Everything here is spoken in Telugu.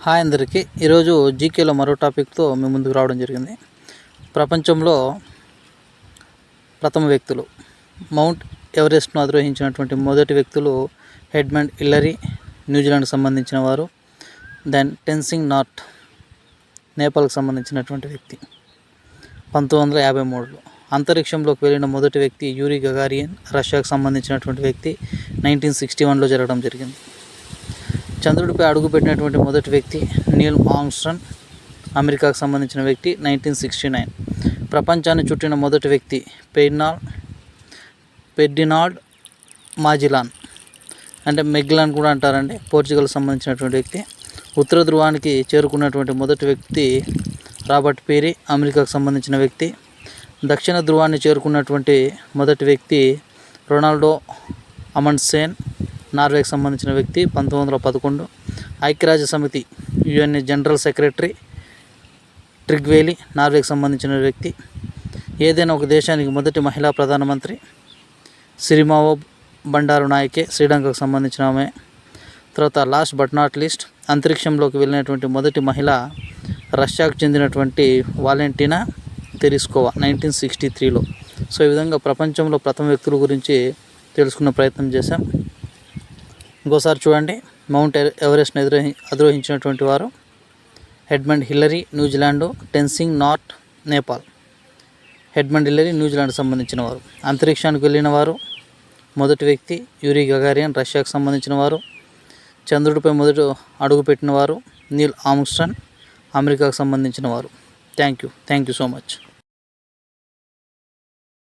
హాయ్ అందరికీ. ఈరోజు జీకేలో మరో టాపిక్తో మీ ముందుకు రావడం జరిగింది. ప్రపంచంలో ప్రథమ వ్యక్తులు మౌంట్ ఎవరెస్ట్ను అధిరోహించినటువంటి మొదటి వ్యక్తులు ఎడ్మండ్ హిల్లరీ, న్యూజిలాండ్కి సంబంధించిన వారు. దెన్ టెన్సింగ్ నార్గేల్, నేపాల్కి సంబంధించినటువంటి వ్యక్తి 1953లో. అంతరిక్షంలోకి వెళ్ళిన మొదటి వ్యక్తి యూరీ గగారియన్, రష్యాకు సంబంధించినటువంటి వ్యక్తి 1961లో జరగడం జరిగింది. చంద్రుడిపై అడుగుపెట్టినటువంటి మొదటి వ్యక్తి నీల్ ఆర్మ్స్ట్రాంగ్, అమెరికాకు సంబంధించిన వ్యక్తి 1969. ప్రపంచాన్ని చుట్టిన మొదటి వ్యక్తి ఫెర్డినాండ్ మాజెల్లాన్, అంటే మెగ్లాన్ కూడా అంటారండి, పోర్చుగల్కి సంబంధించినటువంటి వ్యక్తి. ఉత్తర ధ్రువానికి చేరుకున్నటువంటి మొదటి వ్యక్తి రాబర్ట్ పెరీ, అమెరికాకు సంబంధించిన వ్యక్తి. దక్షిణ ధ్రువాన్ని చేరుకున్నటువంటి మొదటి వ్యక్తి రొనాల్డో అమండ్సేన్, నార్వేకి సంబంధించిన వ్యక్తి 1911. ఐక్యరాజ్య సమితి యుఎన్ఏ జనరల్ సెక్రటరీ ట్రిగ్వేలి, నార్వేకి సంబంధించిన వ్యక్తి. ఏదైనా ఒక దేశానికి మొదటి మహిళా ప్రధానమంత్రి సిరిమావో బండారు నాయకే, శ్రీలంకకు సంబంధించిన ఆమె. తర్వాత లాస్ట్ బట్ నాట్ లీస్ట్, అంతరిక్షంలోకి వెళ్ళినటువంటి మొదటి మహిళ రష్యాకు చెందినటువంటి వాలెంటీనా తెరిస్కోవా 1963లో. సో ఈ విధంగా ప్రపంచంలో ప్రథమ వ్యక్తుల గురించి తెలుసుకున్న ప్రయత్నం చేశాం. ఇంకోసారి చూడండి. మౌంట్ ఎవరెస్ట్ను అధిరోహించినటువంటి వారు Edmund Hillary, New Zealand. Tenzing Norgay, Nepal. Edmund Hillary న్యూజిలాండ్కి సంబంధించిన వారు. అంతరిక్షానికి వెళ్ళిన వారు మొదటి వ్యక్తి యూరీ గగారియన్, రష్యాకు సంబంధించిన వారు. చంద్రుడిపై మొదటి అడుగుపెట్టిన వారు నీల్ ఆర్మ్స్ట్రాంగ్, అమెరికాకు సంబంధించిన వారు. Thank you so much.